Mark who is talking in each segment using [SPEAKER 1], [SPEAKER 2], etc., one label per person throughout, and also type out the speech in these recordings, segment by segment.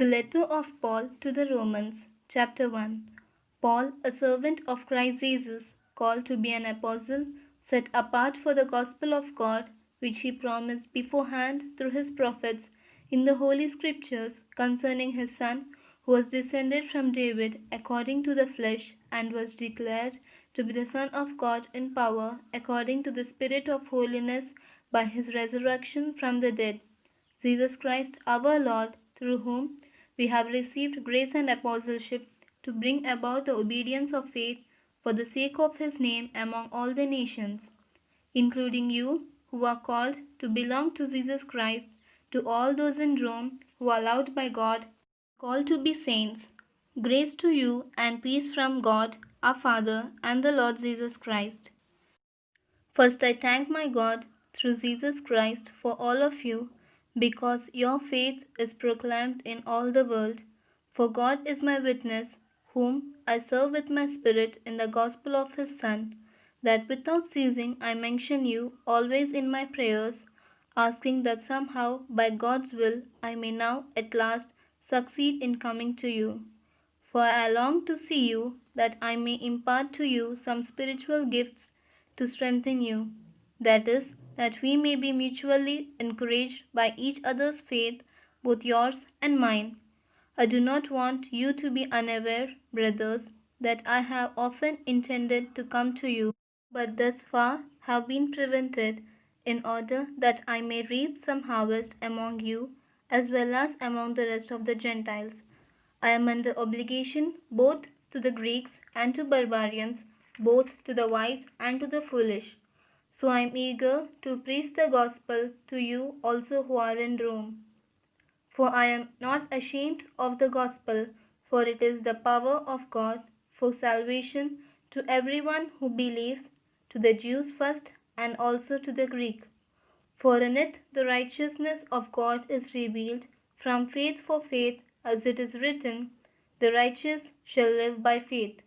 [SPEAKER 1] The letter of Paul to the Romans, chapter 1. Paul, a servant of Christ Jesus, called to be an apostle, set apart for the gospel of God, which he promised beforehand through his prophets in the Holy Scriptures concerning his Son, who was descended from David according to the flesh, and was declared to be the Son of God in power, according to the Spirit of holiness, by his resurrection from the dead. Jesus Christ our Lord, through whom we have received grace and apostleship to bring about the obedience of faith for the sake of his name among all the nations, including you who are called to belong to Jesus Christ, to all those in Rome who are loved by God, called to be saints. Grace to you and peace from God our Father and the Lord Jesus Christ. First, I thank my God through Jesus Christ for all of you, because your faith is proclaimed in all the world. For God is my witness, whom I serve with my spirit in the gospel of his Son, that without ceasing I mention you always in my prayers, asking that somehow, by God's will, I may now at last succeed in coming to you. For I long to see you, that I may impart to you some spiritual gifts to strengthen you. That is, that we may be mutually encouraged by each other's faith, both yours and mine. I do not want you to be unaware, brothers, that I have often intended to come to you, but thus far have been prevented, in order that I may reap some harvest among you, as well as among the rest of the Gentiles. I am under obligation both to the Greeks and to barbarians, both to the wise and to the foolish. So I am eager to preach the gospel to you also who are in Rome. For I am not ashamed of the gospel, for it is the power of God for salvation to everyone who believes, to the Jews first and also to the Greek. For in it the righteousness of God is revealed from faith for faith, as it is written, the righteous shall live by faith.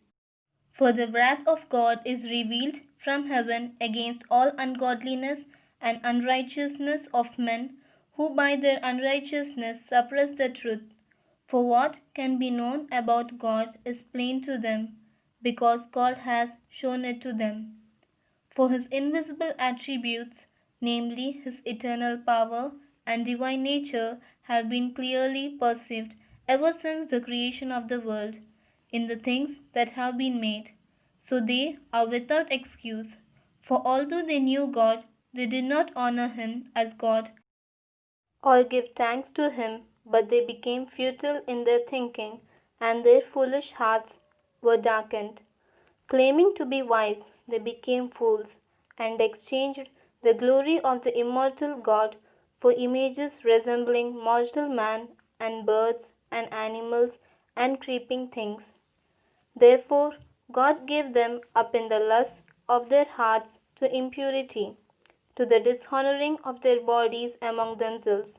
[SPEAKER 1] For the wrath of God is revealed from heaven against all ungodliness and unrighteousness of men, who by their unrighteousness suppress the truth. For what can be known about God is plain to them, because God has shown it to them. For his invisible attributes, namely his eternal power and divine nature, have been clearly perceived ever since the creation of the world in the things that have been made. So they are without excuse. For although they knew God, they did not honor him as God or give thanks to him, but they became futile in their thinking, and their foolish hearts were darkened. Claiming to be wise, they became fools, and exchanged the glory of the immortal God for images resembling mortal man and birds and animals and creeping things. Therefore God gave them up in the lust of their hearts to impurity, to the dishonoring of their bodies among themselves,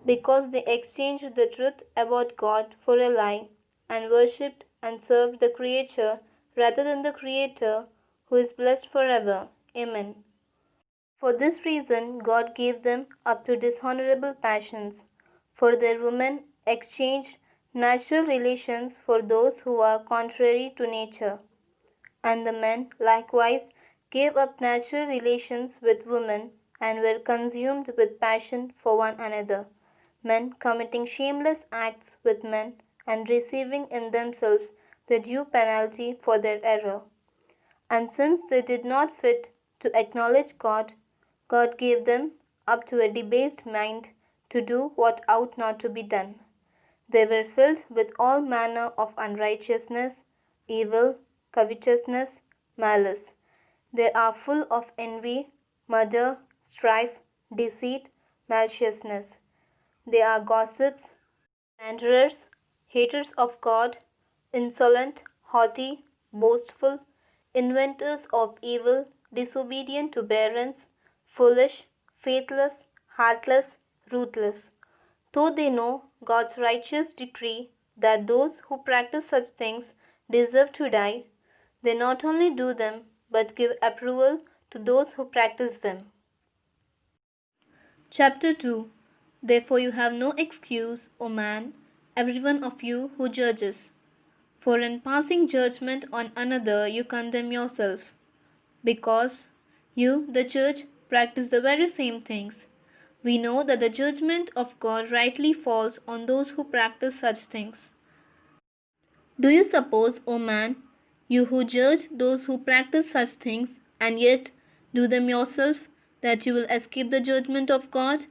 [SPEAKER 1] because they exchanged the truth about God for a lie, and worshipped and served the creature rather than the Creator, who is blessed forever. Amen. For this reason God gave them up to dishonorable passions, for their women exchanged natural relations for those who are contrary to nature. And the men likewise gave up natural relations with women, and were consumed with passion for one another, men committing shameless acts with men, and receiving in themselves the due penalty for their error. And since they did not fit to acknowledge God, God gave them up to a debased mind to do what ought not to be done. They were filled with all manner of unrighteousness, evil, covetousness, malice. They are full of envy, murder, strife, deceit, maliciousness. They are gossips, slanderers, haters of God, insolent, haughty, boastful, inventors of evil, disobedient to parents, foolish, faithless, heartless, ruthless. Though they know God's righteous decree that those who practice such things deserve to die, they not only do them but give approval to those who practice them. Chapter 2. Therefore you have no excuse, O man, every one of you who judges. For in passing judgment on another, you condemn yourself, because you, the church, practice the very same things. We know that the judgment of God rightly falls on those who practice such things. Do you suppose, O man, you who judge those who practice such things, and yet do them yourself, that you will escape the judgment of God?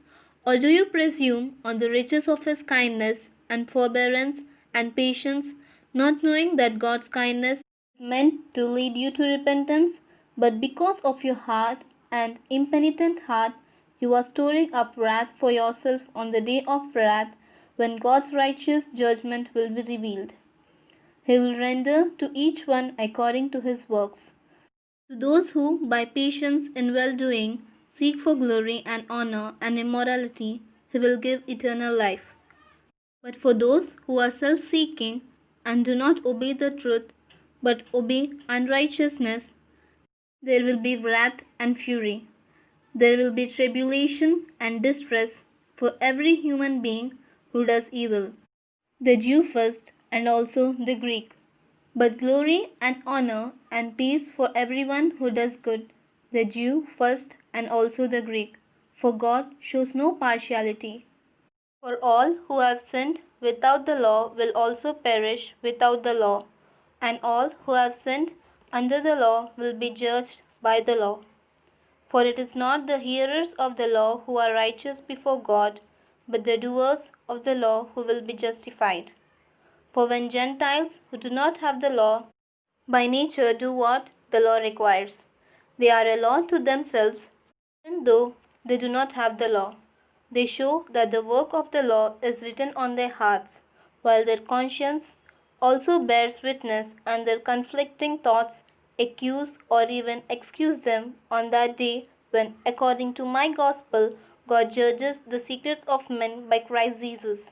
[SPEAKER 1] Or do you presume on the riches of his kindness and forbearance and patience, not knowing that God's kindness is meant to lead you to repentance, but because of your hard and impenitent heart, you are storing up wrath for yourself on the day of wrath, when God's righteous judgment will be revealed? He will render to each one according to his works. To those who, by patience in well doing, seek for glory and honor and immorality, he will give eternal life. But for those who are self seeking and do not obey the truth, but obey unrighteousness, there will be wrath and fury. There will be tribulation and distress for every human being who does evil, the Jew first and also the Greek. But glory and honor and peace for everyone who does good, the Jew first and also the Greek. For God shows no partiality. For all who have sinned without the law will also perish without the law, and all who have sinned under the law will be judged by the law. For it is not the hearers of the law who are righteous before God, but the doers of the law who will be justified. For when Gentiles who do not have the law by nature do what the law requires, they are a law to themselves, even though they do not have the law. They show that the work of the law is written on their hearts, while their conscience also bears witness, and their conflicting thoughts accuse or even excuse them on that day when, according to my gospel, God judges the secrets of men by Christ Jesus.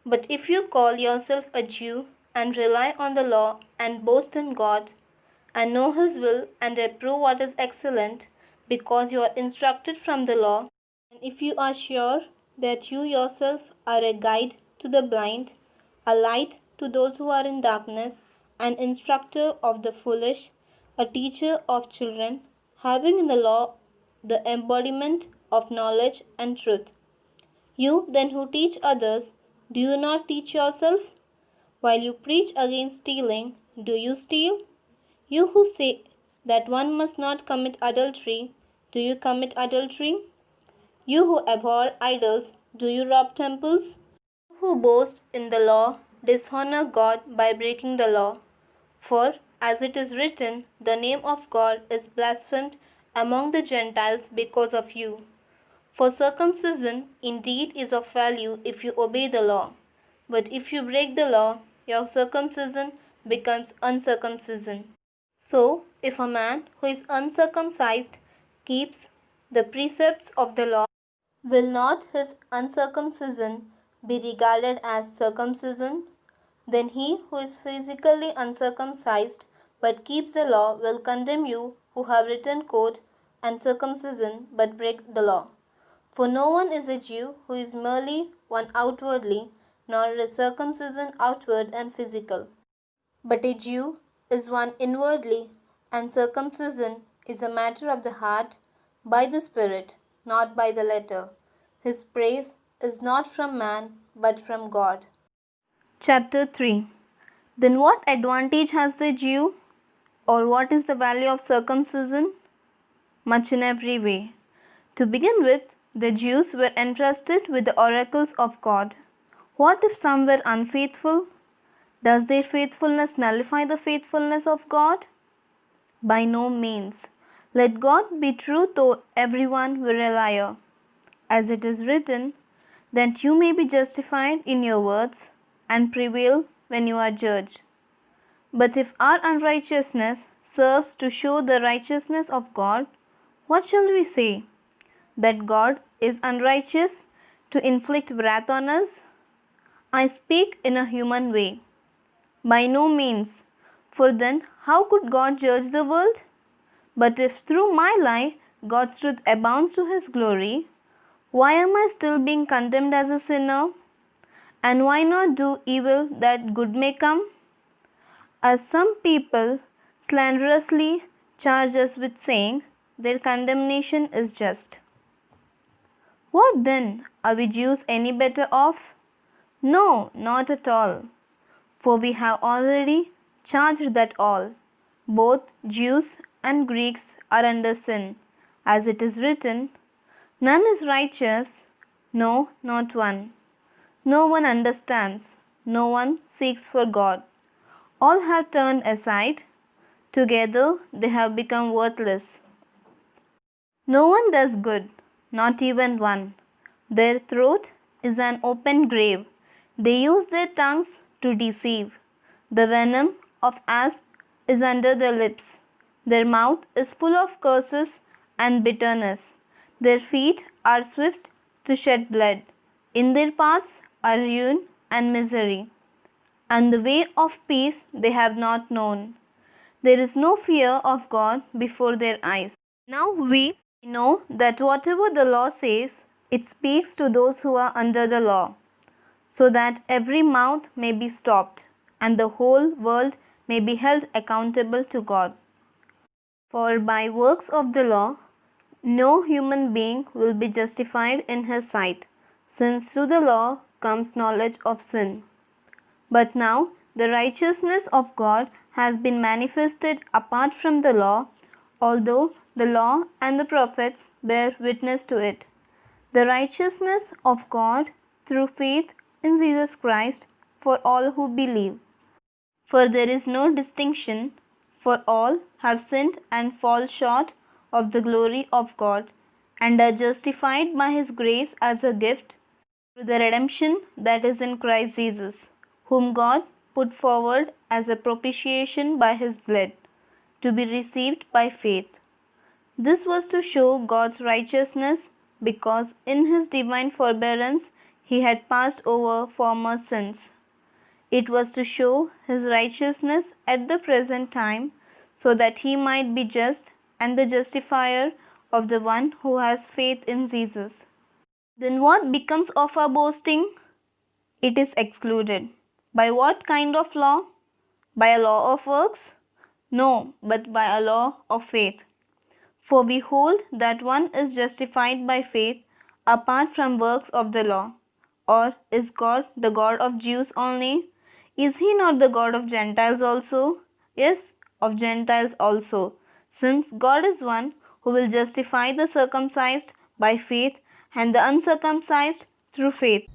[SPEAKER 1] But if you call yourself a Jew and rely on the law and boast in God and know His will and approve what is excellent, because you are instructed from the law, and if you are sure that you yourself are a guide to the blind, a light to those who are in darkness, an instructor of the foolish, a teacher of children, having in the law the embodiment of knowledge and truth, you then who teach others, do you not teach yourself? While you preach against stealing, do you steal? You who say that one must not commit adultery, do you commit adultery? You who abhor idols, do you rob temples? You who boast in the law, dishonor God by breaking the law. For, as it is written, the name of God is blasphemed among the Gentiles because of you. For circumcision indeed is of value if you obey the law, but if you break the law, your circumcision becomes uncircumcision. So, if a man who is uncircumcised keeps the precepts of the law, will not his uncircumcision be regarded as circumcision? Then he who is physically uncircumcised but keeps the law will condemn you who have written code and circumcision but break the law. For no one is a Jew who is merely one outwardly, nor is circumcision outward and physical. But a Jew is one inwardly, and circumcision is a matter of the heart, by the Spirit, not by the letter. His praise is not from man, but from God. Chapter 3. Then what advantage has the Jew? Or what is the value of circumcision? Much in every way. To begin with, the Jews were entrusted with the oracles of God. What if some were unfaithful? Does their faithfulness nullify the faithfulness of God? By no means. Let God be true though everyone were a liar. As it is written, that you may be justified in your words and prevail when you are judged. But if our unrighteousness serves to show the righteousness of God, what shall we say? That God is unrighteous to inflict wrath on us? I speak in a human way. By no means, for then how could God judge the world? But if through my lie God's truth abounds to His glory, why am I still being condemned as a sinner? And why not do evil that good may come? As some people slanderously charge us with saying their condemnation is just. What then? Are we Jews any better off? No, not at all. For we have already charged that all, both Jews and Greeks, are under sin, as it is written, none is righteous, no, not one. No one understands, no one seeks for God. All have turned aside, together they have become worthless. No one does good, not even one. Their throat is an open grave. They use their tongues to deceive. The venom of asp is under their lips. Their mouth is full of curses and bitterness. Their feet are swift to shed blood. In their paths are ruin and misery. And the way of peace they have not known. There is no fear of God before their eyes. Now we know that whatever the law says, it speaks to those who are under the law, so that every mouth may be stopped, and the whole world may be held accountable to God. For by works of the law, no human being will be justified in his sight, since through the law comes knowledge of sin. But now the righteousness of God has been manifested apart from the law, although the law and the prophets bear witness to it. The righteousness of God through faith in Jesus Christ for all who believe. For there is no distinction, for all have sinned and fall short of the glory of God, and are justified by His grace as a gift through the redemption that is in Christ Jesus, whom God put forward as a propitiation by His blood, to be received by faith. This was to show God's righteousness, because in His divine forbearance He had passed over former sins. It was to show His righteousness at the present time, so that He might be just and the justifier of the one who has faith in Jesus. Then what becomes of our boasting? It is excluded. By what kind of law? By a law of works? No, but by a law of faith. For we hold that one is justified by faith apart from works of the law. Or is God the God of Jews only? Is He not the God of Gentiles also? Yes, of Gentiles also, since God is one who will justify the circumcised by faith and the uncircumcised through faith.